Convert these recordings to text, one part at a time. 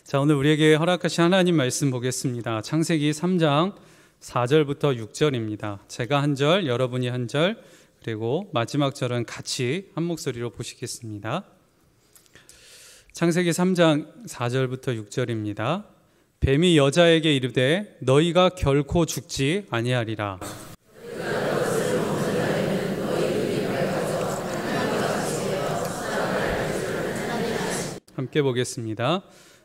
자, 오늘 우리에게 허락하신 하나님 말씀 보겠습니다. 창세기 3장 4절부터 6절입니다. 제가 한 절, 여러분이 한 절, 그리고 마지막 절은 같이 한 목소리로 보시겠습니다. 창세기 3장 4절부터 6절입니다. 뱀이 여자에게 이르되 너희가 결코 죽지 아니하리라. 함께 보겠습니다.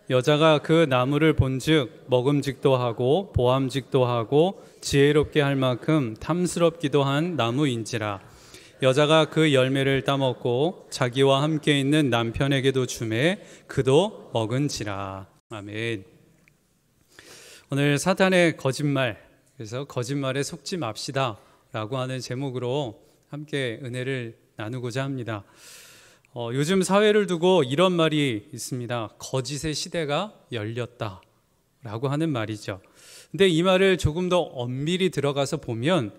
여자가 그 나무를 본즉 먹음직도 하고 보암직도 하고 지혜롭게 할 만큼 탐스럽기도 한 나무인지라. 여자가 그 열매를 따먹고 자기와 함께 있는 남편에게도 주매 그도 먹은지라. 아멘. 오늘 사탄의 거짓말, 그래서 거짓말에 속지 맙시다 라고 하는 제목으로 함께 은혜를 나누고자 합니다. 요즘 사회를 두고 이런 말이 있습니다. 거짓의 시대가 열렸다 라고 하는 말이죠. 근데 이 말을 조금 더 엄밀히 들어가서 보면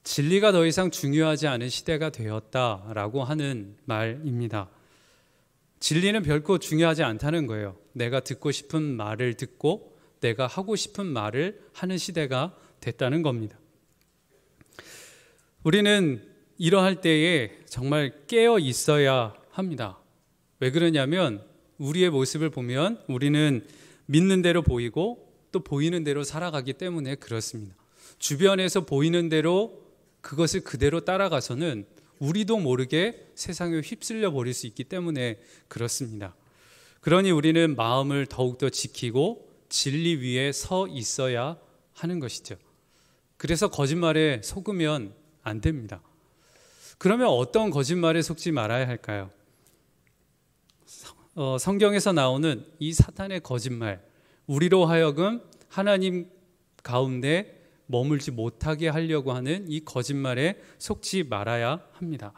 진리가 더 이상 중요하지 않은 시대가 되었다라고 하는 말입니다. 진리는 결코 중요하지 않다는 거예요. 내가 듣고 싶은 말을 듣고 내가 하고 싶은 말을 하는 시대가 됐다는 겁니다. 우리는 이러할 때에 정말 깨어 있어야 합니다. 왜 그러냐면 우리의 모습을 보면 우리는 믿는 대로 보이고 또 보이는 대로 살아가기 때문에 그렇습니다. 주변에서 보이는 대로 그것을 그대로 따라가서는 우리도 모르게 세상에 휩쓸려 버릴 수 있기 때문에 그렇습니다. 그러니 우리는 마음을 더욱더 지키고 진리 위에 서 있어야 하는 것이죠. 그래서 거짓말에 속으면 안 됩니다. 그러면 어떤 거짓말에 속지 말아야 할까요? 성경에서 나오는 이 사탄의 거짓말, 우리로 하여금 하나님 가운데 머물지 못하게 하려고 하는 이 거짓말에 속지 말아야 합니다.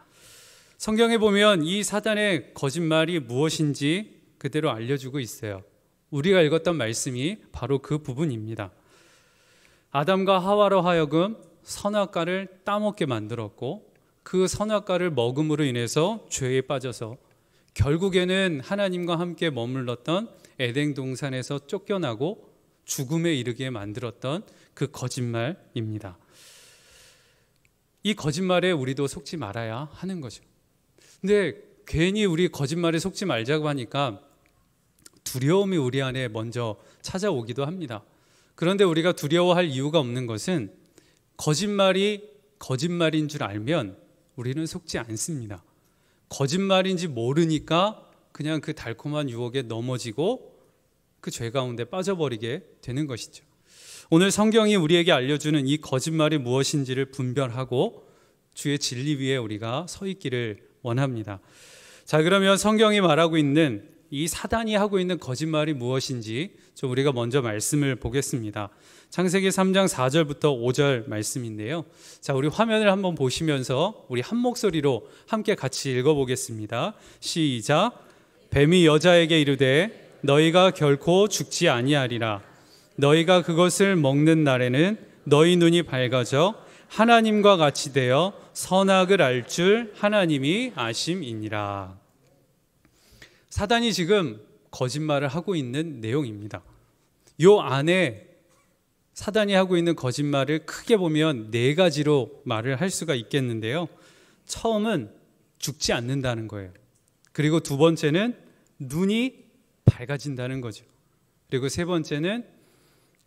성경에 보면 이 사탄의 거짓말이 무엇인지 그대로 알려주고 있어요. 우리가 읽었던 말씀이 바로 그 부분입니다. 아담과 하와로 하여금 선악과를 따먹게 만들었고 그 선악과를 먹음으로 인해서 죄에 빠져서 결국에는 하나님과 함께 머물렀던 에덴 동산에서 쫓겨나고 죽음에 이르게 만들었던 그 거짓말입니다. 이 거짓말에 우리도 속지 말아야 하는 거죠. 근데 괜히 우리 거짓말에 속지 말자고 하니까 두려움이 우리 안에 먼저 찾아오기도 합니다. 그런데 우리가 두려워할 이유가 없는 것은 거짓말이 거짓말인 줄 알면 우리는 속지 않습니다. 거짓말인지 모르니까 그냥 그 달콤한 유혹에 넘어지고 그 죄 가운데 빠져버리게 되는 것이죠. 오늘 성경이 우리에게 알려주는 이 거짓말이 무엇인지를 분별하고 주의 진리 위에 우리가 서 있기를 원합니다. 자, 그러면 성경이 말하고 있는 이 사단이 하고 있는 거짓말이 무엇인지 좀 우리가 먼저 말씀을 보겠습니다. 창세기 3장 4절부터 5절 말씀인데요. 자, 우리 화면을 한번 보시면서 우리 한 목소리로 함께 같이 읽어보겠습니다. 시작. 뱀이 여자에게 이르되 너희가 결코 죽지 아니하리라. 너희가 그것을 먹는 날에는 너희 눈이 밝아져 하나님과 같이 되어 선악을 알 줄 하나님이 아심이니라. 사단이 지금 거짓말을 하고 있는 내용입니다. 요 안에 사단이 하고 있는 거짓말을 크게 보면 네 가지로 말을 할 수가 있겠는데요. 처음은 죽지 않는다는 거예요. 그리고 두 번째는 눈이 밝아진다는 거죠. 그리고 세 번째는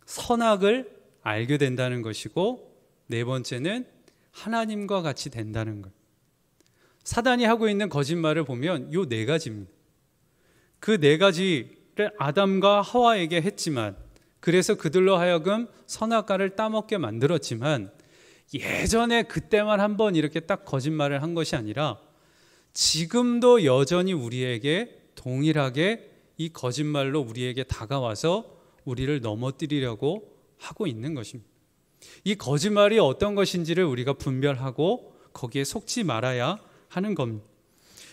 선악을 알게 된다는 것이고 네 번째는 하나님과 같이 된다는 거예요. 사단이 하고 있는 거짓말을 보면 요 네 가지입니다. 그 네 가지를 아담과 하와에게 했지만 그래서 그들로 하여금 선악과를 따먹게 만들었지만 예전에 그때만 한번 이렇게 딱 거짓말을 한 것이 아니라 지금도 여전히 우리에게 동일하게 이 거짓말로 우리에게 다가와서 우리를 넘어뜨리려고 하고 있는 것입니다. 이 거짓말이 어떤 것인지를 우리가 분별하고 거기에 속지 말아야 하는 겁니다.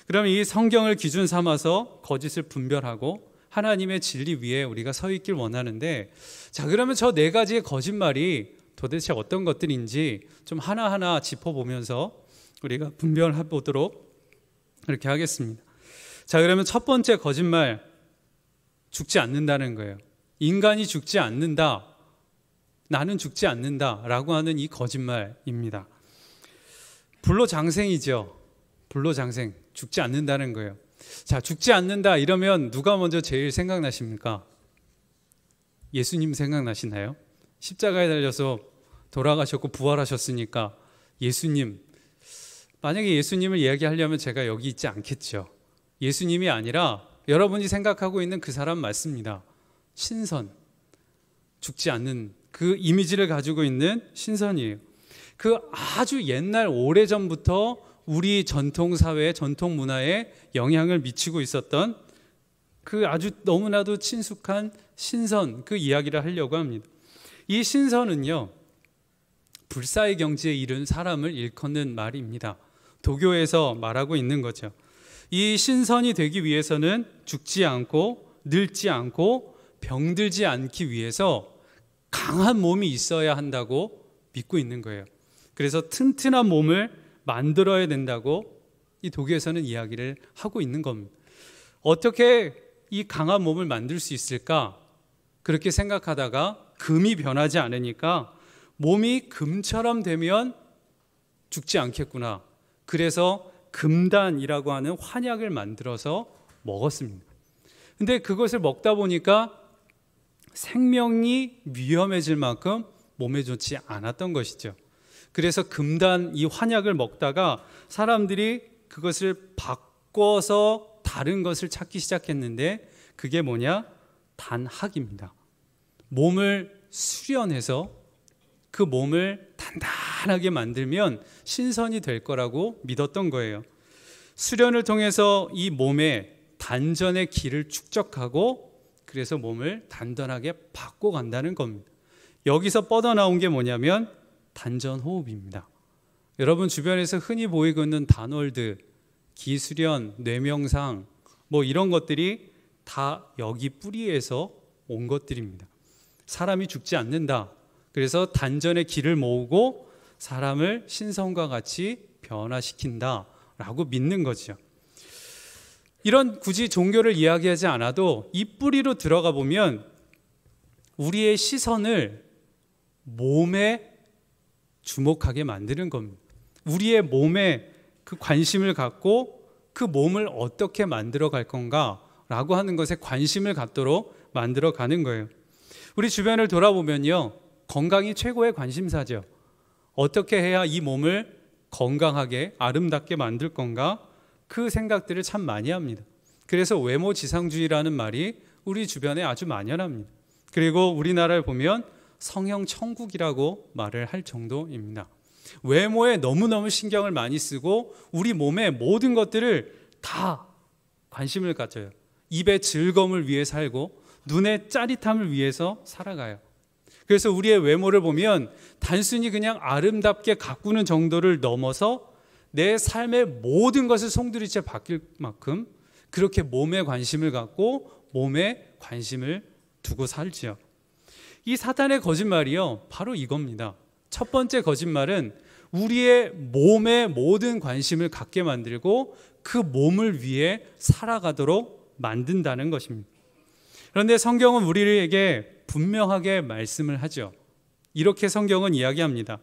그러면 이 성경을 기준 삼아서 거짓을 분별하고 하나님의 진리 위에 우리가 서 있길 원하는데, 자, 그러면 저 네 가지의 거짓말이 도대체 어떤 것들인지 좀 하나하나 짚어보면서 우리가 분별해 보도록 이렇게 하겠습니다. 자, 그러면 첫 번째 거짓말, 죽지 않는다는 거예요. 인간이 죽지 않는다, 나는 죽지 않는다라고 하는 이 거짓말입니다. 불로장생이죠. 불로장생, 죽지 않는다는 거예요. 자, 죽지 않는다 이러면 누가 먼저 제일 생각나십니까? 예수님 생각나시나요? 십자가에 달려서 돌아가셨고 부활하셨으니까 예수님, 만약에 예수님을 이야기하려면 제가 여기 있지 않겠죠. 예수님이 아니라 여러분이 생각하고 있는 그 사람 맞습니다. 신선, 죽지 않는 그 이미지를 가지고 있는 신선이에요. 그 아주 옛날 오래전부터 우리 전통사회, 전통문화에 영향을 미치고 있었던 그 아주 너무나도 친숙한 신선, 그 이야기를 하려고 합니다. 이 신선은요, 불사의 경지에 이른 사람을 일컫는 말입니다. 도교에서 말하고 있는 거죠. 이 신선이 되기 위해서는 죽지 않고 늙지 않고 병들지 않기 위해서 강한 몸이 있어야 한다고 믿고 있는 거예요. 그래서 튼튼한 몸을 만들어야 된다고 이 도교에서는 이야기를 하고 있는 겁니다. 어떻게 이 강한 몸을 만들 수 있을까? 그렇게 생각하다가 금이 변하지 않으니까 몸이 금처럼 되면 죽지 않겠구나. 그래서 금단이라고 하는 환약을 만들어서 먹었습니다. 근데 그것을 먹다 보니까 생명이 위험해질 만큼 몸에 좋지 않았던 것이죠. 그래서 금단 이 환약을 먹다가 사람들이 그것을 바꿔서 다른 것을 찾기 시작했는데 그게 뭐냐? 단학입니다. 몸을 수련해서 그 몸을 단단하게 만들면 신선이 될 거라고 믿었던 거예요. 수련을 통해서 이 몸에 단전의 기를 축적하고 그래서 몸을 단단하게 바꿔간다는 겁니다. 여기서 뻗어나온 게 뭐냐면 단전호흡입니다. 여러분 주변에서 흔히 보이고 있는 단월드, 기수련, 뇌명상 뭐 이런 것들이 다 여기 뿌리에서 온 것들입니다. 사람이 죽지 않는다. 그래서 단전의 기를 모으고 사람을 신선과 같이 변화시킨다라고 믿는 거죠. 이런 굳이 종교를 이야기하지 않아도 이 뿌리로 들어가 보면 우리의 시선을 몸에 주목하게 만드는 겁니다. 우리의 몸에 그 관심을 갖고 그 몸을 어떻게 만들어 갈 건가라고 하는 것에 관심을 갖도록 만들어 가는 거예요. 우리 주변을 돌아보면요, 건강이 최고의 관심사죠. 어떻게 해야 이 몸을 건강하게 아름답게 만들 건가? 그 생각들을 참 많이 합니다. 그래서 외모지상주의라는 말이 우리 주변에 아주 만연합니다. 그리고 우리나라를 보면 성형천국이라고 말을 할 정도입니다. 외모에 너무너무 신경을 많이 쓰고 우리 몸의 모든 것들을 다 관심을 가져요. 입의 즐거움을 위해 살고 눈의 짜릿함을 위해서 살아가요. 그래서 우리의 외모를 보면 단순히 그냥 아름답게 가꾸는 정도를 넘어서 내 삶의 모든 것을 송두리째 바뀔 만큼 그렇게 몸에 관심을 갖고 몸에 관심을 두고 살지요. 이 사탄의 거짓말이요, 바로 이겁니다. 첫 번째 거짓말은 우리의 몸에 모든 관심을 갖게 만들고 그 몸을 위해 살아가도록 만든다는 것입니다. 그런데 성경은 우리에게 분명하게 말씀을 하죠. 이렇게 성경은 이야기합니다.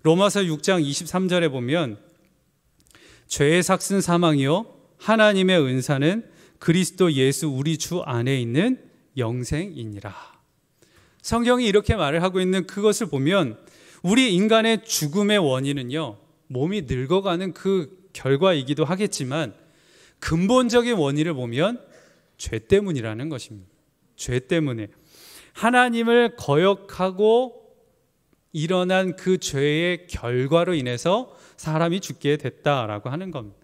로마서 6장 23절에 보면 죄의 삭슨 사망이요 하나님의 은사는 그리스도 예수 우리 주 안에 있는 영생이니라. 성경이 이렇게 말을 하고 있는 그것을 보면 우리 인간의 죽음의 원인은요, 몸이 늙어가는 그 결과이기도 하겠지만 근본적인 원인을 보면 죄 때문이라는 것입니다. 죄 때문에 하나님을 거역하고 일어난 그 죄의 결과로 인해서 사람이 죽게 됐다라고 하는 겁니다.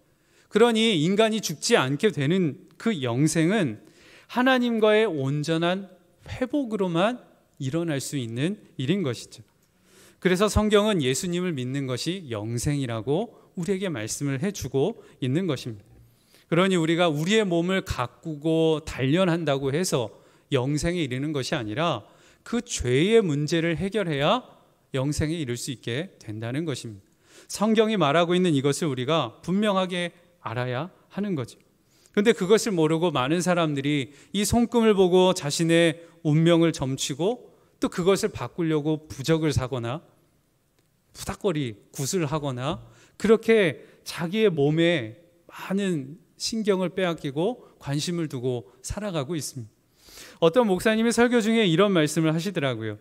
그러니 인간이 죽지 않게 되는 그 영생은 하나님과의 온전한 회복으로만 일어날 수 있는 일인 것이죠. 그래서 성경은 예수님을 믿는 것이 영생이라고 우리에게 말씀을 해주고 있는 것입니다. 그러니 우리가 우리의 몸을 가꾸고 단련한다고 해서 영생에 이르는 것이 아니라 그 죄의 문제를 해결해야 영생에 이를 수 있게 된다는 것입니다. 성경이 말하고 있는 이것을 우리가 분명하게 알아야 하는 거죠. 그런데 그것을 모르고 많은 사람들이 이 손금을 보고 자신의 운명을 점치고 또 그것을 바꾸려고 부적을 사거나 푸닥거리 굿을 하거나 그렇게 자기의 몸에 많은 신경을 빼앗기고 관심을 두고 살아가고 있습니다. 어떤 목사님이 설교 중에 이런 말씀을 하시더라고요.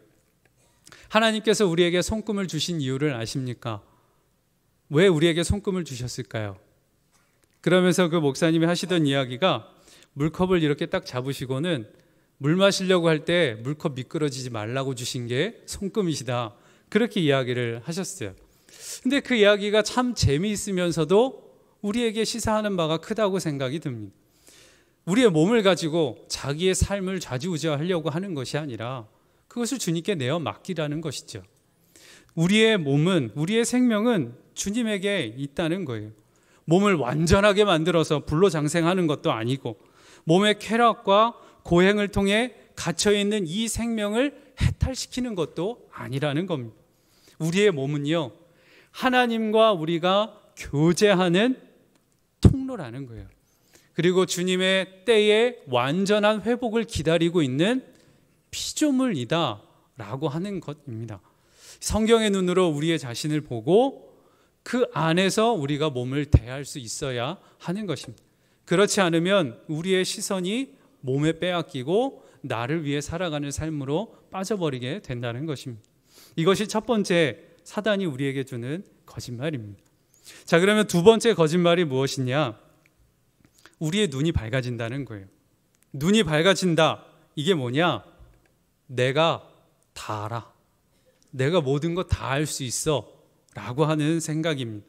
하나님께서 우리에게 손금을 주신 이유를 아십니까? 왜 우리에게 손금을 주셨을까요? 그러면서 그 목사님이 하시던 이야기가 물컵을 이렇게 딱 잡으시고는 물 마시려고 할 때 물컵 미끄러지지 말라고 주신 게 손금이시다. 그렇게 이야기를 하셨어요. 근데 그 이야기가 참 재미있으면서도 우리에게 시사하는 바가 크다고 생각이 듭니다. 우리의 몸을 가지고 자기의 삶을 좌지우지하려고 하는 것이 아니라 그것을 주님께 내어 맡기라는 것이죠. 우리의 몸은, 우리의 생명은 주님에게 있다는 거예요. 몸을 완전하게 만들어서 불로장생하는 것도 아니고 몸의 쾌락과 고행을 통해 갇혀있는 이 생명을 해탈시키는 것도 아니라는 겁니다. 우리의 몸은요, 하나님과 우리가 교제하는 통로라는 거예요. 그리고 주님의 때에 완전한 회복을 기다리고 있는 피조물이다 라고 하는 것입니다. 성경의 눈으로 우리의 자신을 보고 그 안에서 우리가 몸을 대할 수 있어야 하는 것입니다. 그렇지 않으면 우리의 시선이 몸에 빼앗기고 나를 위해 살아가는 삶으로 빠져버리게 된다는 것입니다. 이것이 첫 번째 사단이 우리에게 주는 거짓말입니다. 자, 그러면 두 번째 거짓말이 무엇이냐? 우리의 눈이 밝아진다는 거예요. 눈이 밝아진다. 이게 뭐냐? 내가 다 알아. 내가 모든 거 다 알 수 있어. 라고 하는 생각입니다.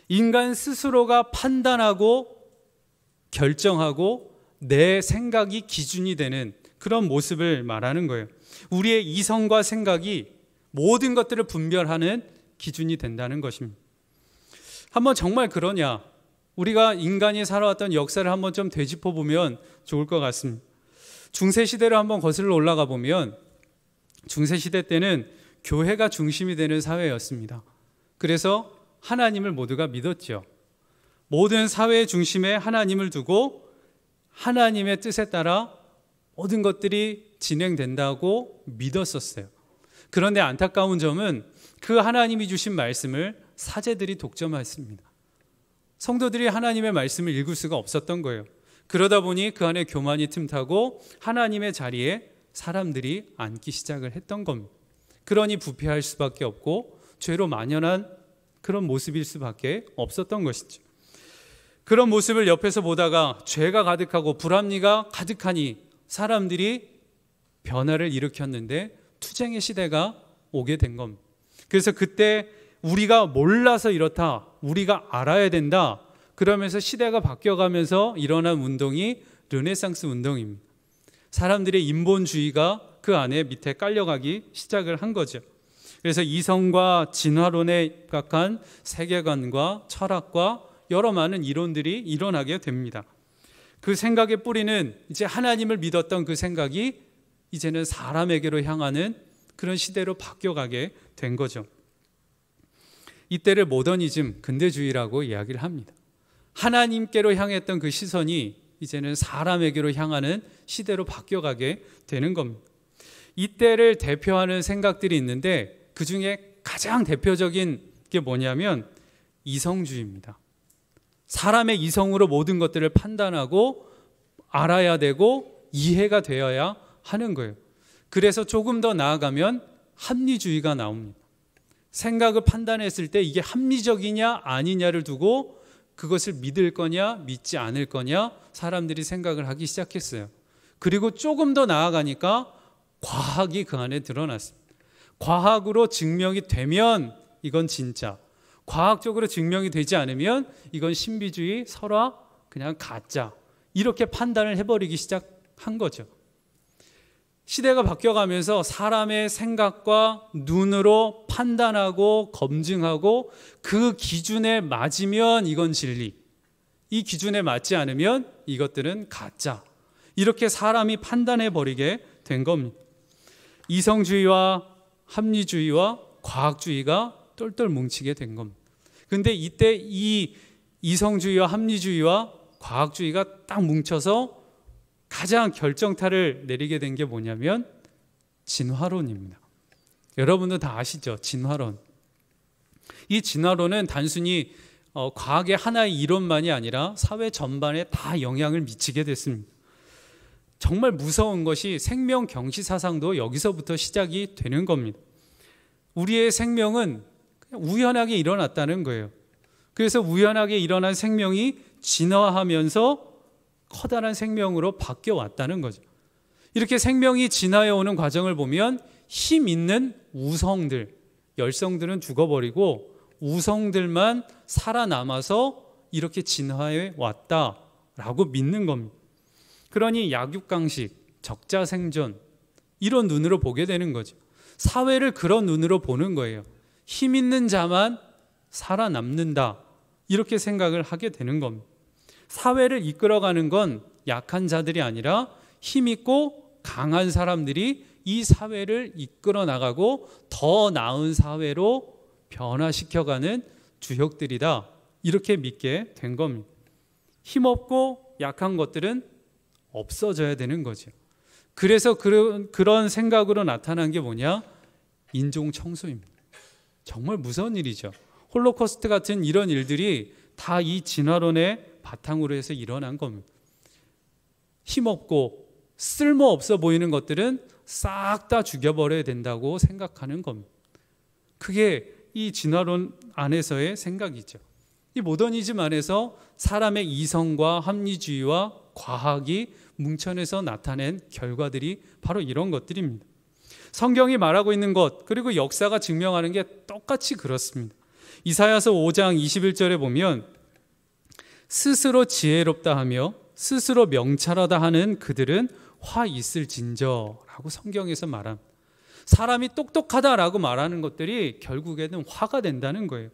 인간 스스로가 판단하고 결정하고 내 생각이 기준이 되는 그런 모습을 말하는 거예요. 우리의 이성과 생각이 모든 것들을 분별하는 기준이 된다는 것입니다. 한번 정말 그러냐? 우리가 인간이 살아왔던 역사를 한번 좀 되짚어 보면 좋을 것 같습니다. 중세시대로 한번 거슬러 올라가 보면 중세시대 때는 교회가 중심이 되는 사회였습니다. 그래서 하나님을 모두가 믿었죠. 모든 사회의 중심에 하나님을 두고 하나님의 뜻에 따라 모든 것들이 진행된다고 믿었었어요. 그런데 안타까운 점은 그 하나님이 주신 말씀을 사제들이 독점했습니다. 성도들이 하나님의 말씀을 읽을 수가 없었던 거예요. 그러다 보니 그 안에 교만이 틈타고 하나님의 자리에 사람들이 앉기 시작을 했던 겁니다. 그러니 부패할 수밖에 없고 죄로 만연한 그런 모습일 수밖에 없었던 것이죠. 그런 모습을 옆에서 보다가 죄가 가득하고 불합리가 가득하니 사람들이 변화를 일으켰는데 투쟁의 시대가 오게 된 겁니다. 그래서 그때 우리가 몰라서 이렇다, 우리가 알아야 된다, 그러면서 시대가 바뀌어가면서 일어난 운동이 르네상스 운동입니다. 사람들의 인본주의가 그 안에 밑에 깔려가기 시작을 한 거죠. 그래서 이성과 진화론에 각한 세계관과 철학과 여러 많은 이론들이 일어나게 됩니다. 그 생각의 뿌리는 이제 하나님을 믿었던 그 생각이 이제는 사람에게로 향하는 그런 시대로 바뀌어가게 된 거죠. 이때를 모더니즘, 근대주의라고 이야기를 합니다. 하나님께로 향했던 그 시선이 이제는 사람에게로 향하는 시대로 바뀌어가게 되는 겁니다. 이때를 대표하는 생각들이 있는데 그 중에 가장 대표적인 게 뭐냐면 이성주의입니다. 사람의 이성으로 모든 것들을 판단하고 알아야 되고 이해가 되어야 하는 거예요. 그래서 조금 더 나아가면 합리주의가 나옵니다. 생각을 판단했을 때 이게 합리적이냐 아니냐를 두고 그것을 믿을 거냐 믿지 않을 거냐 사람들이 생각을 하기 시작했어요. 그리고 조금 더 나아가니까 과학이 그 안에 드러났습니다. 과학으로 증명이 되면 이건 진짜, 과학적으로 증명이 되지 않으면 이건 신비주의, 설화, 그냥 가짜, 이렇게 판단을 해버리기 시작한 거죠. 시대가 바뀌어가면서 사람의 생각과 눈으로 판단하고 검증하고 그 기준에 맞으면 이건 진리, 이 기준에 맞지 않으면 이것들은 가짜, 이렇게 사람이 판단해버리게 된 겁니다. 이성주의와 합리주의와 과학주의가 똘똘 뭉치게 된 겁니다. 그런데 이때 이 이성주의와 합리주의와 과학주의가 딱 뭉쳐서 가장 결정타를 내리게 된 게 뭐냐면 진화론입니다. 여러분도 다 아시죠? 진화론. 이 진화론은 단순히 과학의 하나의 이론만이 아니라 사회 전반에 다 영향을 미치게 됐습니다. 정말 무서운 것이 생명 경시 사상도 여기서부터 시작이 되는 겁니다. 우리의 생명은 그냥 우연하게 일어났다는 거예요. 그래서 우연하게 일어난 생명이 진화하면서 커다란 생명으로 바뀌어 왔다는 거죠. 이렇게 생명이 진화해 오는 과정을 보면 힘 있는 우성들, 열성들은 죽어버리고 우성들만 살아남아서 이렇게 진화해 왔다라고 믿는 겁니다. 그러니 약육강식, 적자생존 이런 눈으로 보게 되는 거죠. 사회를 그런 눈으로 보는 거예요. 힘 있는 자만 살아남는다 이렇게 생각을 하게 되는 겁니다. 사회를 이끌어가는 건 약한 자들이 아니라 힘 있고 강한 사람들이 이 사회를 이끌어 나가고 더 나은 사회로 변화시켜가는 주역들이다 이렇게 믿게 된 겁니다. 힘없고 약한 것들은 없어져야 되는 거죠. 그래서 그런 생각으로 나타난 게 뭐냐? 인종 청소입니다. 정말 무서운 일이죠. 홀로코스트 같은 이런 일들이 다 이 진화론의 바탕으로 해서 일어난 겁니다. 힘없고 쓸모없어 보이는 것들은 싹 다 죽여버려야 된다고 생각하는 겁니다. 그게 이 진화론 안에서의 생각이죠. 이 모더니즘 안에서 사람의 이성과 합리주의와 과학이 뭉쳐내서 나타낸 결과들이 바로 이런 것들입니다. 성경이 말하고 있는 것 그리고 역사가 증명하는 게 똑같이 그렇습니다. 이사야서 5장 21절에 보면 스스로 지혜롭다 하며 스스로 명철하다 하는 그들은 화 있을진저라고 성경에서 말합니다. 사람이 똑똑하다라고 말하는 것들이 결국에는 화가 된다는 거예요.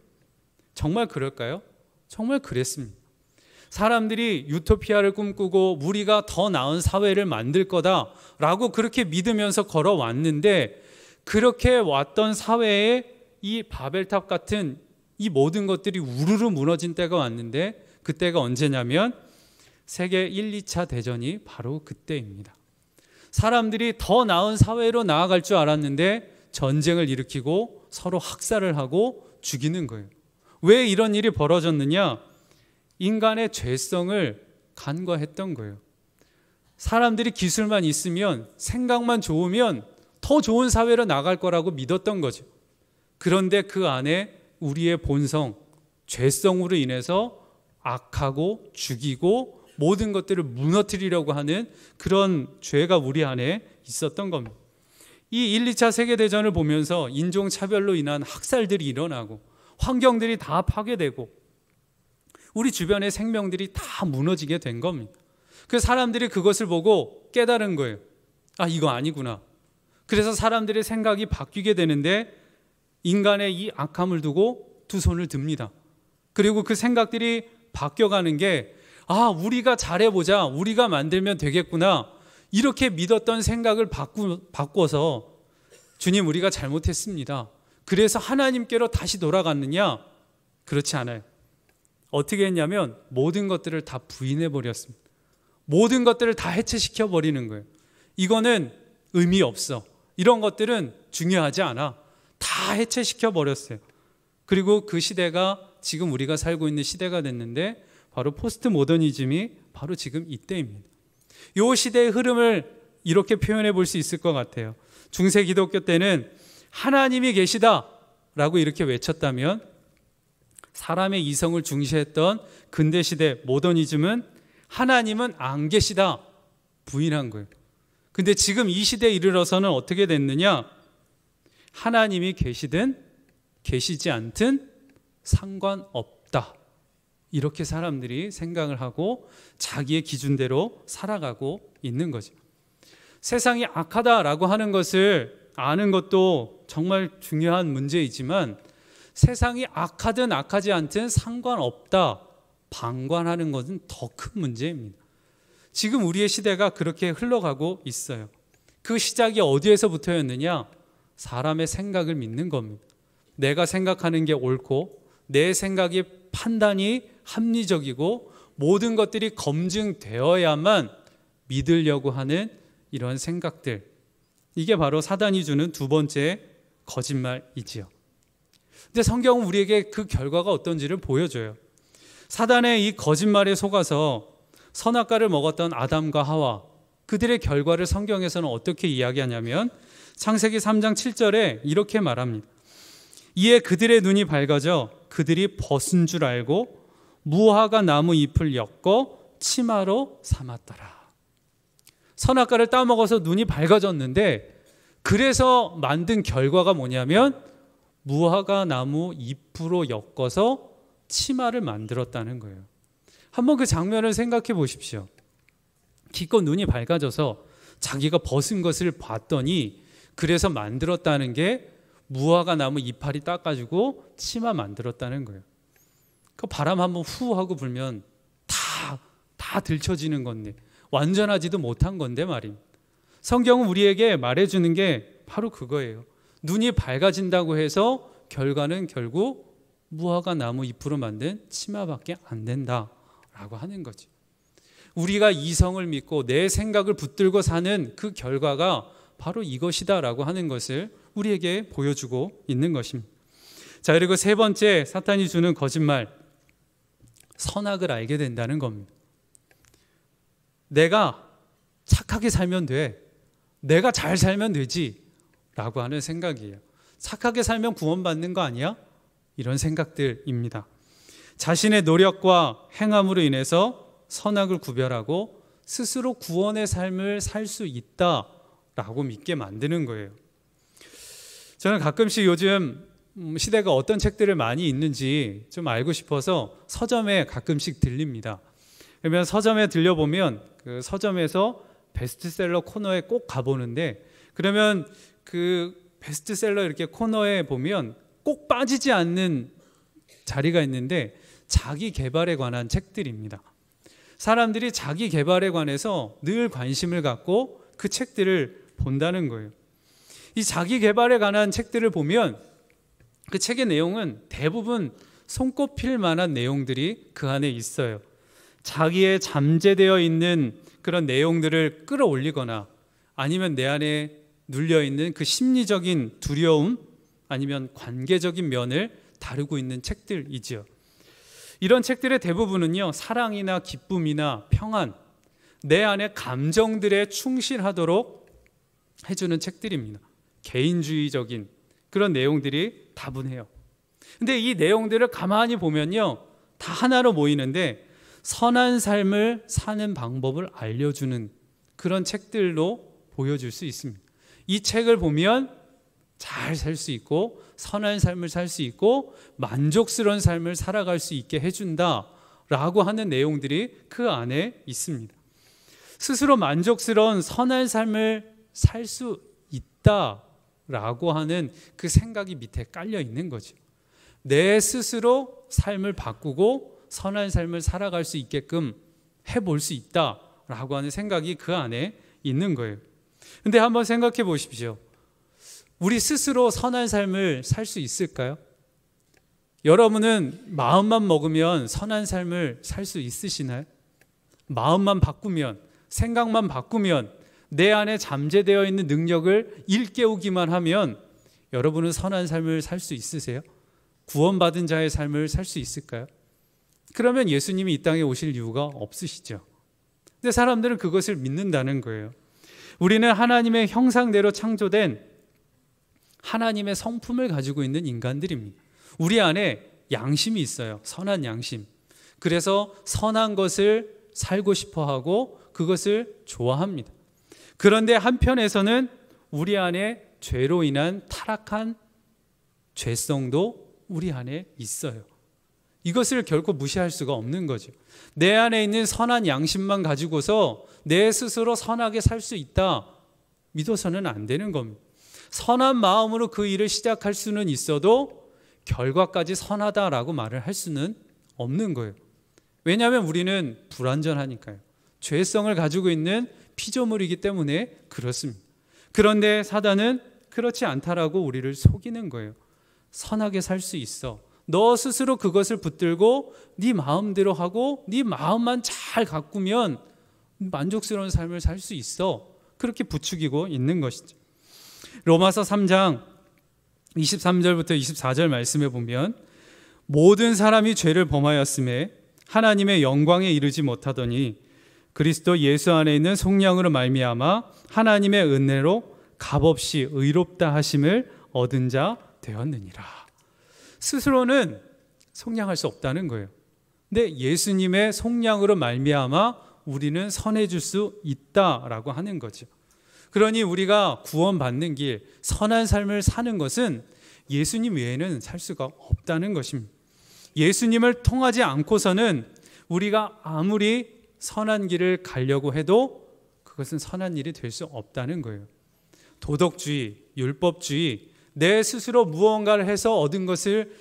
정말 그럴까요? 정말 그랬습니다. 사람들이 유토피아를 꿈꾸고 우리가 더 나은 사회를 만들 거다라고 그렇게 믿으면서 걸어왔는데 그렇게 왔던 사회에 이 바벨탑 같은 이 모든 것들이 우르르 무너진 때가 왔는데 그때가 언제냐면 세계 1, 2차 대전이 바로 그때입니다. 사람들이 더 나은 사회로 나아갈 줄 알았는데 전쟁을 일으키고 서로 학살을 하고 죽이는 거예요. 왜 이런 일이 벌어졌느냐? 인간의 죄성을 간과했던 거예요. 사람들이 기술만 있으면 생각만 좋으면 더 좋은 사회로 나갈 거라고 믿었던 거죠. 그런데 그 안에 우리의 본성, 죄성으로 인해서 악하고 죽이고 모든 것들을 무너뜨리려고 하는 그런 죄가 우리 안에 있었던 겁니다. 이 1, 2차 세계대전을 보면서 인종차별로 인한 학살들이 일어나고 환경들이 다 파괴되고 우리 주변의 생명들이 다 무너지게 된 겁니다. 그 사람들이 그것을 보고 깨달은 거예요. 아, 이거 아니구나. 그래서 사람들의 생각이 바뀌게 되는데 인간의 이 악함을 두고 두 손을 듭니다. 그리고 그 생각들이 바뀌어가는 게 아, 우리가 잘해보자. 우리가 만들면 되겠구나. 이렇게 믿었던 생각을 바꿔서 주님, 우리가 잘못했습니다. 그래서 하나님께로 다시 돌아갔느냐? 그렇지 않아요. 어떻게 했냐면 모든 것들을 다 부인해버렸습니다. 모든 것들을 다 해체시켜 버리는 거예요. 이거는 의미 없어. 이런 것들은 중요하지 않아. 다 해체시켜 버렸어요. 그리고 그 시대가 지금 우리가 살고 있는 시대가 됐는데 바로 포스트 모더니즘이 바로 지금 이때입니다. 이 시대의 흐름을 이렇게 표현해 볼 수 있을 것 같아요. 중세 기독교 때는 하나님이 계시다라고 이렇게 외쳤다면 사람의 이성을 중시했던 근대 시대 모더니즘은 하나님은 안 계시다 부인한 거예요. 근데 지금 이 시대에 이르러서는 어떻게 됐느냐? 하나님이 계시든 계시지 않든 상관없다. 이렇게 사람들이 생각을 하고 자기의 기준대로 살아가고 있는 거죠. 세상이 악하다라고 하는 것을 아는 것도 정말 중요한 문제이지만 세상이 악하든 악하지 않든 상관없다 방관하는 것은 더 큰 문제입니다. 지금 우리의 시대가 그렇게 흘러가고 있어요. 그 시작이 어디에서부터였느냐? 사람의 생각을 믿는 겁니다. 내가 생각하는 게 옳고 내 생각이 판단이 합리적이고 모든 것들이 검증되어야만 믿으려고 하는 이런 생각들, 이게 바로 사단이 주는 두 번째 거짓말이지요. 근데 성경은 우리에게 그 결과가 어떤지를 보여줘요. 사단의 이 거짓말에 속아서 선악과를 먹었던 아담과 하와, 그들의 결과를 성경에서는 어떻게 이야기하냐면 창세기 3장 7절에 이렇게 말합니다. 이에 그들의 눈이 밝아져 그들이 벗은 줄 알고 무화과 나무 잎을 엮어 치마로 삼았더라. 선악과를 따먹어서 눈이 밝아졌는데, 그래서 만든 결과가 뭐냐면 무화과 나무 잎으로 엮어서 치마를 만들었다는 거예요. 한번 그 장면을 생각해 보십시오. 기껏 눈이 밝아져서 자기가 벗은 것을 봤더니 그래서 만들었다는 게 무화과 나무 이파리 닦아주고 치마 만들었다는 거예요. 그 바람 한번 후 하고 불면 다 들춰지는 건데, 완전하지도 못한 건데 말입니다. 성경은 우리에게 말해주는 게 바로 그거예요. 눈이 밝아진다고 해서 결과는 결국 무화과 나무 잎으로 만든 치마밖에 안 된다라고 하는 거지. 우리가 이성을 믿고 내 생각을 붙들고 사는 그 결과가 바로 이것이다라고 하는 것을 우리에게 보여주고 있는 것입니다. 자, 그리고 세 번째 사탄이 주는 거짓말, 선악을 알게 된다는 겁니다. 내가 착하게 살면 돼, 내가 잘 살면 되지 라고 하는 생각이에요. 착하게 살면 구원받는 거 아니야? 이런 생각들입니다. 자신의 노력과 행함으로 인해서 선악을 구별하고 스스로 구원의 삶을 살 수 있다라고 믿게 만드는 거예요. 저는 가끔씩 요즘 시대가 어떤 책들을 많이 읽는지 좀 알고 싶어서 서점에 가끔씩 들립니다. 그러면 서점에 들려보면 그 서점에서 베스트셀러 코너에 꼭 가보는데, 그러면 그 베스트셀러 이렇게 코너에 보면 꼭 빠지지 않는 자리가 있는데 자기 개발에 관한 책들입니다. 사람들이 자기 개발에 관해서 늘 관심을 갖고 그 책들을 본다는 거예요. 이 자기 개발에 관한 책들을 보면 그 책의 내용은 대부분 손꼽힐 만한 내용들이 그 안에 있어요. 자기의 잠재되어 있는 그런 내용들을 끌어올리거나 아니면 내 안에 눌려있는 그 심리적인 두려움 아니면 관계적인 면을 다루고 있는 책들이지요. 이런 책들의 대부분은요, 사랑이나 기쁨이나 평안, 내 안의 감정들에 충실하도록 해주는 책들입니다. 개인주의적인 그런 내용들이 다분해요. 근데 이 내용들을 가만히 보면요, 다 하나로 모이는데 선한 삶을 사는 방법을 알려주는 그런 책들로 보여줄 수 있습니다. 이 책을 보면 잘 살 수 있고 선한 삶을 살 수 있고 만족스러운 삶을 살아갈 수 있게 해준다라고 하는 내용들이 그 안에 있습니다. 스스로 만족스러운 선한 삶을 살 수 있다라고 하는 그 생각이 밑에 깔려 있는 거죠. 내 스스로 삶을 바꾸고 선한 삶을 살아갈 수 있게끔 해볼 수 있다라고 하는 생각이 그 안에 있는 거예요. 근데 한번 생각해 보십시오. 우리 스스로 선한 삶을 살 수 있을까요? 여러분은 마음만 먹으면 선한 삶을 살 수 있으시나요? 마음만 바꾸면, 생각만 바꾸면, 내 안에 잠재되어 있는 능력을 일깨우기만 하면 여러분은 선한 삶을 살 수 있으세요? 구원받은 자의 삶을 살 수 있을까요? 그러면 예수님이 이 땅에 오실 이유가 없으시죠. 근데 사람들은 그것을 믿는다는 거예요. 우리는 하나님의 형상대로 창조된 하나님의 성품을 가지고 있는 인간들입니다. 우리 안에 양심이 있어요. 선한 양심. 그래서 선한 것을 살고 싶어 하고 그것을 좋아합니다. 그런데 한편에서는 우리 안에 죄로 인한 타락한 죄성도 우리 안에 있어요. 이것을 결코 무시할 수가 없는 거죠. 내 안에 있는 선한 양심만 가지고서 내 스스로 선하게 살 수 있다 믿어서는 안 되는 겁니다. 선한 마음으로 그 일을 시작할 수는 있어도 결과까지 선하다라고 말을 할 수는 없는 거예요. 왜냐하면 우리는 불완전하니까요. 죄성을 가지고 있는 피조물이기 때문에 그렇습니다. 그런데 사단은 그렇지 않다라고 우리를 속이는 거예요. 선하게 살 수 있어. 너 스스로 그것을 붙들고 네 마음대로 하고 네 마음만 잘 가꾸면 만족스러운 삶을 살 수 있어. 그렇게 부추기고 있는 것이죠. 로마서 3장 23절부터 24절 말씀에 보면 모든 사람이 죄를 범하였음에 하나님의 영광에 이르지 못하더니 그리스도 예수 안에 있는 속량으로 말미암아 하나님의 은혜로 값없이 의롭다 하심을 얻은 자 되었느니라. 스스로는 속량할 수 없다는 거예요. 근데 예수님의 속량으로 말미암아 우리는 선해질 수 있다라고 하는 거죠. 그러니 우리가 구원받는 길, 선한 삶을 사는 것은 예수님 외에는 살 수가 없다는 것입니다. 예수님을 통하지 않고서는 우리가 아무리 선한 길을 가려고 해도 그것은 선한 일이 될 수 없다는 거예요. 도덕주의, 율법주의, 내 스스로 무언가를 해서 얻은 것을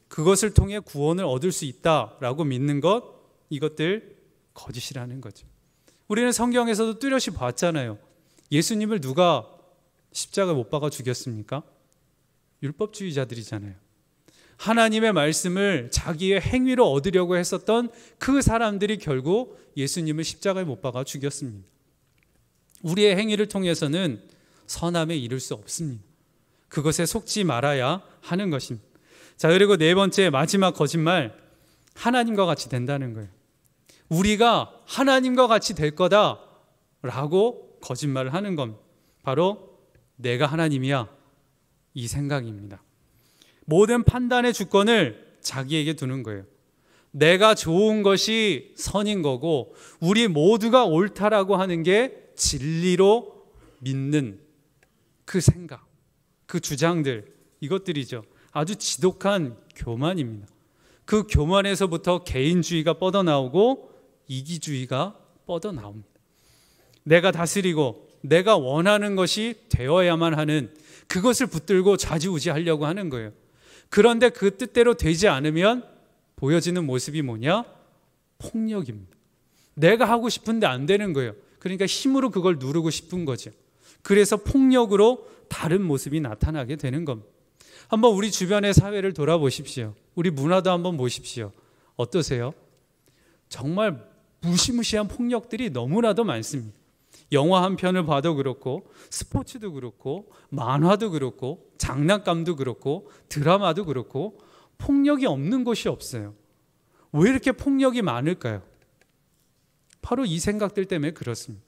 그것을 통해 구원을 얻을 수 있다라고 믿는 것, 이것들 거짓이라는 거죠. 우리는 성경에서도 뚜렷이 봤잖아요. 예수님을 누가 십자가에 못 박아 죽였습니까? 율법주의자들이잖아요. 하나님의 말씀을 자기의 행위로 얻으려고 했었던 그 사람들이 결국 예수님을 십자가에 못 박아 죽였습니다. 우리의 행위를 통해서는 선함에 이를 수 없습니다. 그것에 속지 말아야 하는 것입니다. 자, 그리고 네 번째 마지막 거짓말, 하나님과 같이 된다는 거예요. 우리가 하나님과 같이 될 거다라고 거짓말을 하는 겁니다. 바로 내가 하나님이야, 이 생각입니다. 모든 판단의 주권을 자기에게 두는 거예요. 내가 좋은 것이 선인 거고 우리 모두가 옳다라고 하는 게 진리로 믿는 그 생각, 그 주장들, 이것들이죠. 아주 지독한 교만입니다. 그 교만에서부터 개인주의가 뻗어나오고 이기주의가 뻗어나옵니다. 내가 다스리고 내가 원하는 것이 되어야만 하는 그것을 붙들고 좌지우지하려고 하는 거예요. 그런데 그 뜻대로 되지 않으면 보여지는 모습이 뭐냐? 폭력입니다. 내가 하고 싶은데 안 되는 거예요. 그러니까 힘으로 그걸 누르고 싶은 거죠. 그래서 폭력으로 다른 모습이 나타나게 되는 겁니다. 한번 우리 주변의 사회를 돌아보십시오. 우리 문화도 한번 보십시오. 어떠세요? 정말 무시무시한 폭력들이 너무나도 많습니다. 영화 한 편을 봐도 그렇고 스포츠도 그렇고 만화도 그렇고 장난감도 그렇고 드라마도 그렇고 폭력이 없는 곳이 없어요. 왜 이렇게 폭력이 많을까요? 바로 이 생각들 때문에 그렇습니다.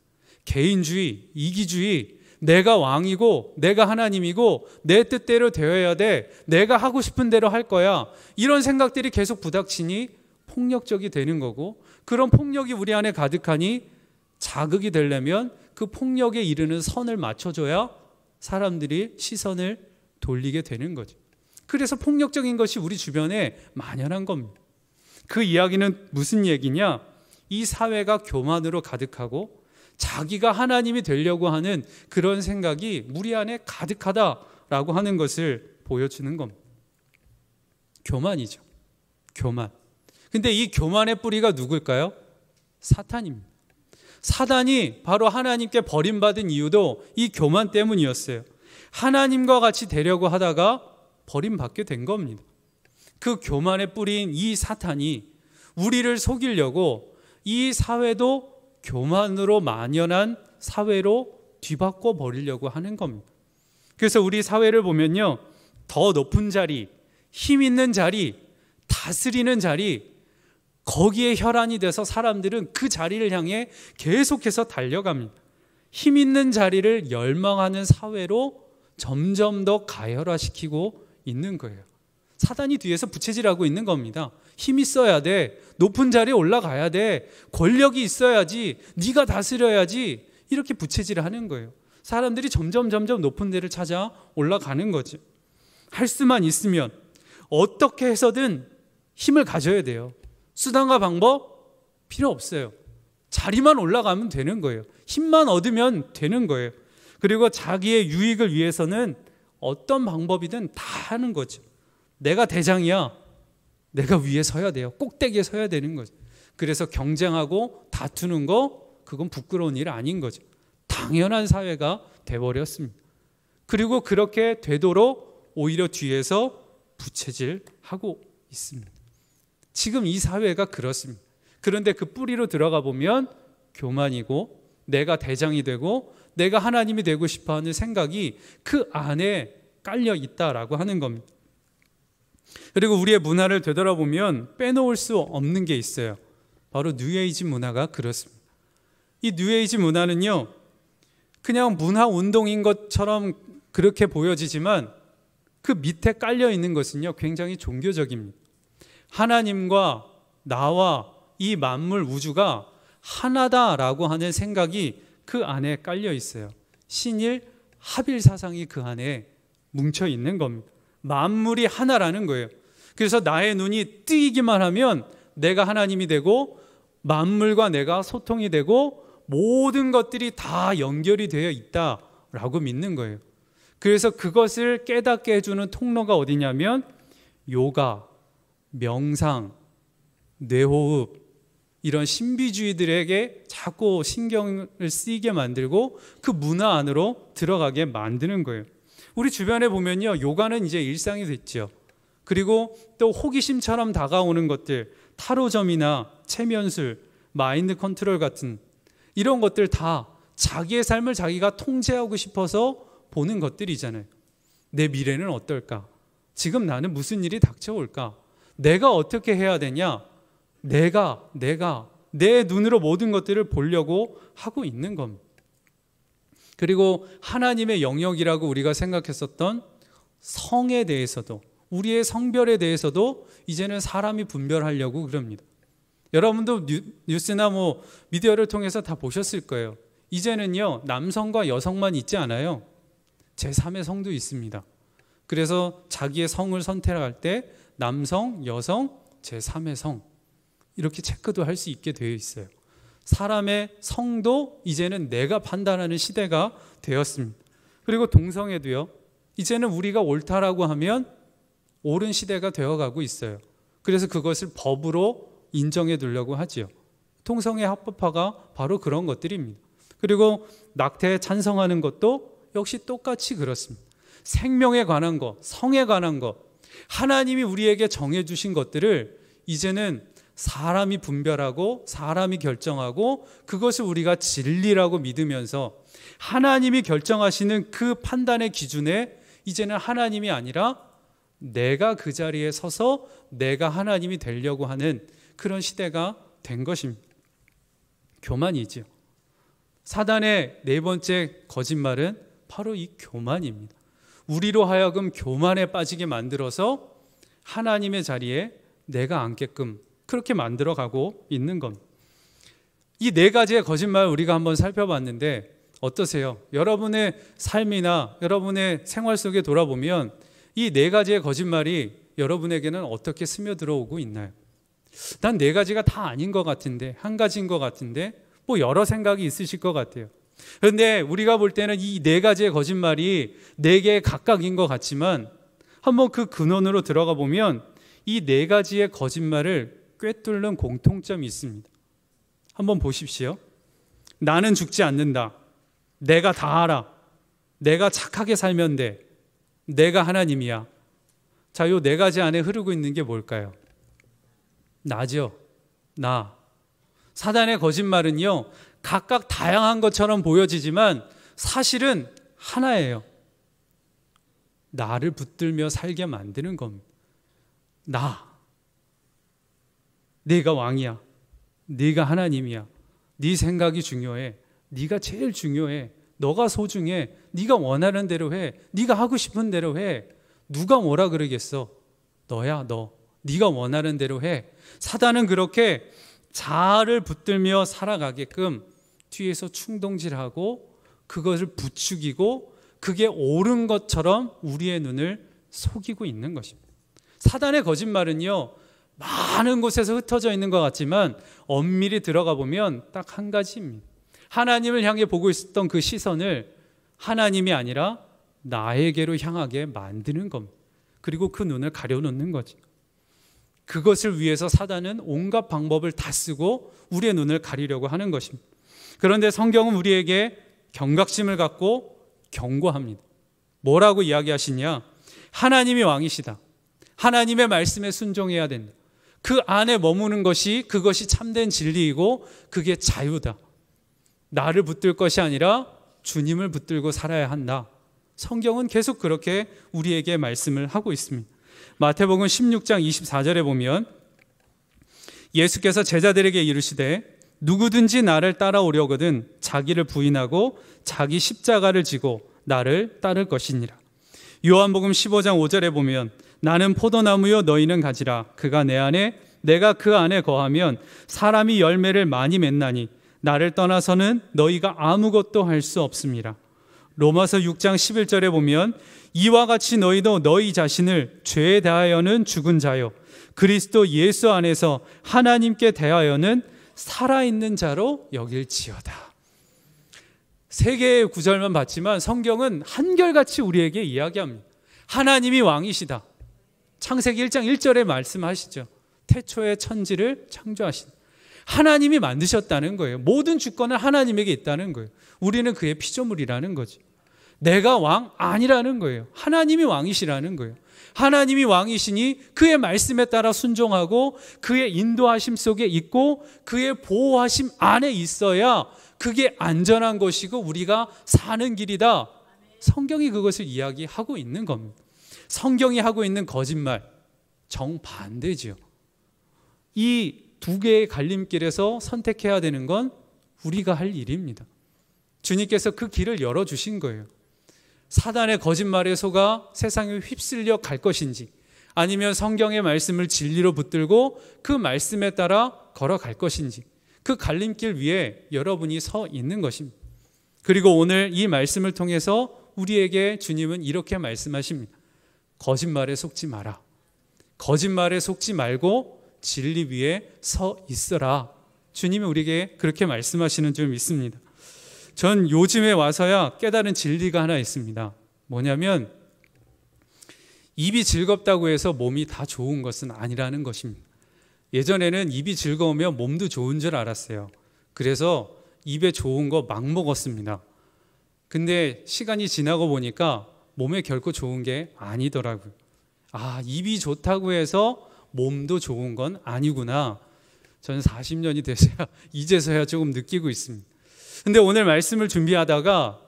개인주의, 이기주의, 내가 왕이고 내가 하나님이고 내 뜻대로 되어야 돼, 내가 하고 싶은 대로 할 거야, 이런 생각들이 계속 부닥치니 폭력적이 되는 거고, 그런 폭력이 우리 안에 가득하니 자극이 되려면 그 폭력에 이르는 선을 맞춰줘야 사람들이 시선을 돌리게 되는 거죠. 그래서 폭력적인 것이 우리 주변에 만연한 겁니다. 그 이야기는 무슨 얘기냐? 이 사회가 교만으로 가득하고 자기가 하나님이 되려고 하는 그런 생각이 우리 안에 가득하다라고 하는 것을 보여주는 겁니다. 교만이죠. 교만. 근데 이 교만의 뿌리가 누굴까요? 사탄입니다. 사단이 바로 하나님께 버림받은 이유도 이 교만 때문이었어요. 하나님과 같이 되려고 하다가 버림받게 된 겁니다. 그 교만의 뿌리인 이 사탄이 우리를 속이려고 이 사회도 교만으로 만연한 사회로 뒤바꿔 버리려고 하는 겁니다. 그래서 우리 사회를 보면요, 더 높은 자리, 힘 있는 자리, 다스리는 자리, 거기에 혈안이 돼서 사람들은 그 자리를 향해 계속해서 달려갑니다. 힘 있는 자리를 열망하는 사회로 점점 더 가열화시키고 있는 거예요. 사단이 뒤에서 부채질하고 있는 겁니다. 힘 있어야 돼, 높은 자리에 올라가야 돼, 권력이 있어야지, 네가 다스려야지, 이렇게 부채질을 하는 거예요. 사람들이 점점 높은 데를 찾아 올라가는 거죠. 할 수만 있으면 어떻게 해서든 힘을 가져야 돼요. 수단과 방법 필요 없어요. 자리만 올라가면 되는 거예요. 힘만 얻으면 되는 거예요. 그리고 자기의 유익을 위해서는 어떤 방법이든 다 하는 거죠. 내가 대장이야, 내가 위에 서야 돼요. 꼭대기에 서야 되는 거죠. 그래서 경쟁하고 다투는 거, 그건 부끄러운 일 아닌 거죠. 당연한 사회가 돼버렸습니다. 그리고 그렇게 되도록 오히려 뒤에서 부채질하고 있습니다. 지금 이 사회가 그렇습니다. 그런데 그 뿌리로 들어가 보면 교만이고 내가 대장이 되고 내가 하나님이 되고 싶어하는 생각이 그 안에 깔려 있다라고 하는 겁니다. 그리고 우리의 문화를 되돌아보면 빼놓을 수 없는 게 있어요. 바로 뉴에이지 문화가 그렇습니다. 이 뉴에이지 문화는요, 그냥 문화 운동인 것처럼 그렇게 보여지지만 그 밑에 깔려 있는 것은요, 굉장히 종교적입니다. 하나님과 나와 이 만물 우주가 하나다라고 하는 생각이 그 안에 깔려 있어요. 신일 합일 사상이 그 안에 뭉쳐 있는 겁니다. 만물이 하나라는 거예요. 그래서 나의 눈이 뜨이기만 하면 내가 하나님이 되고 만물과 내가 소통이 되고 모든 것들이 다 연결이 되어 있다라고 믿는 거예요. 그래서 그것을 깨닫게 해주는 통로가 어디냐면 요가, 명상, 뇌호흡, 이런 신비주의들에게 자꾸 신경을 쓰이게 만들고 그 문화 안으로 들어가게 만드는 거예요. 우리 주변에 보면요, 요가는 이제 일상이 됐죠. 그리고 또 호기심처럼 다가오는 것들, 타로점이나 체면술, 마인드 컨트롤 같은 이런 것들 다 자기의 삶을 자기가 통제하고 싶어서 보는 것들이잖아요. 내 미래는 어떨까? 지금 나는 무슨 일이 닥쳐올까? 내가 어떻게 해야 되냐? 내가 내 눈으로 모든 것들을 보려고 하고 있는 겁니다. 그리고 하나님의 영역이라고 우리가 생각했었던 성에 대해서도, 우리의 성별에 대해서도 이제는 사람이 분별하려고 그럽니다. 여러분도 뉴스나 미디어를 통해서 다 보셨을 거예요. 이제는요, 남성과 여성만 있지 않아요. 제3의 성도 있습니다. 그래서 자기의 성을 선택할 때 남성, 여성, 제3의 성 이렇게 체크도 할 수 있게 되어 있어요. 사람의 성도 이제는 내가 판단하는 시대가 되었습니다. 그리고 동성애도요, 이제는 우리가 옳다라고 하면 옳은 시대가 되어가고 있어요. 그래서 그것을 법으로 인정해 두려고 하지요. 동성애 합법화가 바로 그런 것들입니다. 그리고 낙태에 찬성하는 것도 역시 똑같이 그렇습니다. 생명에 관한 것, 성에 관한 것, 하나님이 우리에게 정해주신 것들을 이제는 사람이 분별하고 사람이 결정하고 그것을 우리가 진리라고 믿으면서 하나님이 결정하시는 그 판단의 기준에 이제는 하나님이 아니라 내가 그 자리에 서서 내가 하나님이 되려고 하는 그런 시대가 된 것입니다. 교만이죠. 사단의 네 번째 거짓말은 바로 이 교만입니다. 우리로 하여금 교만에 빠지게 만들어서 하나님의 자리에 내가 앉게끔 그렇게 만들어가고 있는 겁니다. 이 네 가지의 거짓말 우리가 한번 살펴봤는데 어떠세요? 여러분의 삶이나 여러분의 생활 속에 돌아보면 이 네 가지의 거짓말이 여러분에게는 어떻게 스며들어오고 있나요? 난 네 가지가 다 아닌 것 같은데, 한 가지인 것 같은데, 여러 생각이 있으실 것 같아요. 그런데 우리가 볼 때는 이 네 가지의 거짓말이 네 개 각각인 것 같지만 한번 그 근원으로 들어가 보면 이 네 가지의 거짓말을 꿰뚫는 공통점이 있습니다. 한번 보십시오. 나는 죽지 않는다. 내가 다 알아. 내가 착하게 살면 돼. 내가 하나님이야. 자, 요 네 가지 안에 흐르고 있는 게 뭘까요? 나죠. 나. 사단의 거짓말은요, 각각 다양한 것처럼 보여지지만 사실은 하나예요. 나를 붙들며 살게 만드는 겁니다. 나. 네가 왕이야. 네가 하나님이야. 네 생각이 중요해. 네가 제일 중요해. 너가 소중해. 네가 원하는 대로 해. 네가 하고 싶은 대로 해. 누가 뭐라 그러겠어? 너야, 너. 네가 원하는 대로 해. 사단은 그렇게 자아를 붙들며 살아가게끔 뒤에서 충동질하고 그것을 부추기고 그게 옳은 것처럼 우리의 눈을 속이고 있는 것입니다. 사단의 거짓말은요, 많은 곳에서 흩어져 있는 것 같지만 엄밀히 들어가 보면 딱 한 가지입니다. 하나님을 향해 보고 있었던 그 시선을 하나님이 아니라 나에게로 향하게 만드는 겁니다. 그리고 그 눈을 가려놓는 거죠. 그것을 위해서 사단은 온갖 방법을 다 쓰고 우리의 눈을 가리려고 하는 것입니다. 그런데 성경은 우리에게 경각심을 갖고 경고합니다. 뭐라고 이야기하시냐? 하나님이 왕이시다. 하나님의 말씀에 순종해야 된다. 그 안에 머무는 것이 그것이 참된 진리이고 그게 자유다. 나를 붙들 것이 아니라 주님을 붙들고 살아야 한다. 성경은 계속 그렇게 우리에게 말씀을 하고 있습니다. 마태복음 16장 24절에 보면 예수께서 제자들에게 이르시되 누구든지 나를 따라오려거든 자기를 부인하고 자기 십자가를 지고 나를 따를 것이니라. 요한복음 15장 5절에 보면 나는 포도나무요 너희는 가지라. 그가 내 안에 내가 그 안에 거하면 사람이 열매를 많이 맺나니 나를 떠나서는 너희가 아무것도 할 수 없습니다. 로마서 6장 11절에 보면 이와 같이 너희도 너희 자신을 죄에 대하여는 죽은 자요 그리스도 예수 안에서 하나님께 대하여는 살아있는 자로 여길지어다. 세 개의 구절만 봤지만 성경은 한결같이 우리에게 이야기합니다. 하나님이 왕이시다. 창세기 1장 1절에 말씀하시죠. 태초에 천지를 창조하신 하나님이 만드셨다는 거예요. 모든 주권은 하나님에게 있다는 거예요. 우리는 그의 피조물이라는 거죠. 내가 왕 아니라는 거예요. 하나님이 왕이시라는 거예요. 하나님이 왕이시니 그의 말씀에 따라 순종하고 그의 인도하심 속에 있고 그의 보호하심 안에 있어야 그게 안전한 것이고 우리가 사는 길이다. 성경이 그것을 이야기하고 있는 겁니다. 성경이 하고 있는 거짓말 정반대지요. 이 두 개의 갈림길에서 선택해야 되는 건 우리가 할 일입니다. 주님께서 그 길을 열어주신 거예요. 사단의 거짓말에 속아 세상에 휩쓸려 갈 것인지 아니면 성경의 말씀을 진리로 붙들고 그 말씀에 따라 걸어갈 것인지 그 갈림길 위에 여러분이 서 있는 것입니다. 그리고 오늘 이 말씀을 통해서 우리에게 주님은 이렇게 말씀하십니다. 거짓말에 속지 마라. 거짓말에 속지 말고 진리 위에 서 있어라. 주님이 우리에게 그렇게 말씀하시는 줄 믿습니다. 전 요즘에 와서야 깨달은 진리가 하나 있습니다. 뭐냐면 입이 즐겁다고 해서 몸이 다 좋은 것은 아니라는 것입니다. 예전에는 입이 즐거우면 몸도 좋은 줄 알았어요. 그래서 입에 좋은 거 막 먹었습니다. 근데 시간이 지나고 보니까 몸에 결코 좋은 게 아니더라고요. 아, 입이 좋다고 해서 몸도 좋은 건 아니구나. 저는 40년이 돼서야 이제서야 조금 느끼고 있습니다. 근데 오늘 말씀을 준비하다가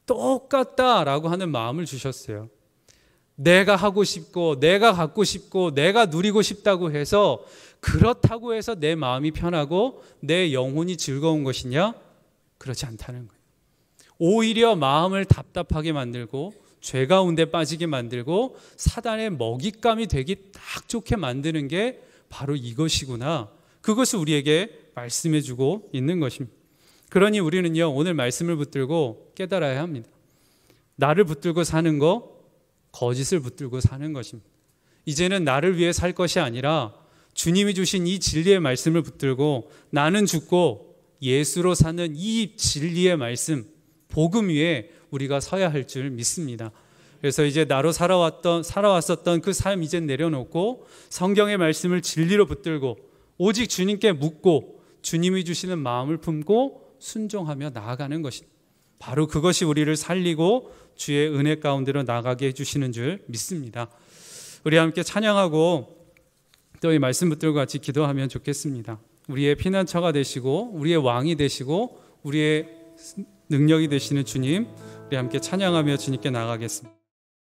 똑같다라고 하는 마음을 주셨어요. 내가 하고 싶고 내가 갖고 싶고 내가 누리고 싶다고 해서 그렇다고 해서 내 마음이 편하고 내 영혼이 즐거운 것이냐? 그렇지 않다는 거예요. 오히려 마음을 답답하게 만들고 죄 가운데 빠지게 만들고 사단의 먹잇감이 되기 딱 좋게 만드는 게 바로 이것이구나. 그것을 우리에게 말씀해 주고 있는 것입니다. 그러니 우리는요 오늘 말씀을 붙들고 깨달아야 합니다. 나를 붙들고 사는 거 거짓을 붙들고 사는 것입니다. 이제는 나를 위해 살 것이 아니라 주님이 주신 이 진리의 말씀을 붙들고 나는 죽고 예수로 사는 이 진리의 말씀 복음 위에 우리가 서야 할 줄 믿습니다. 그래서 이제 나로 살아왔었던 그 삶 이제 내려놓고 성경의 말씀을 진리로 붙들고 오직 주님께 묻고 주님이 주시는 마음을 품고 순종하며 나아가는 것입니다. 바로 그것이 우리를 살리고 주의 은혜 가운데로 나가게 해주시는 줄 믿습니다. 우리 함께 찬양하고 또 이 말씀 붙들고 같이 기도하면 좋겠습니다. 우리의 피난처가 되시고 우리의 왕이 되시고 우리의 능력이 되시는 주님, 우리 함께 찬양하며 주님께 나가겠습니다.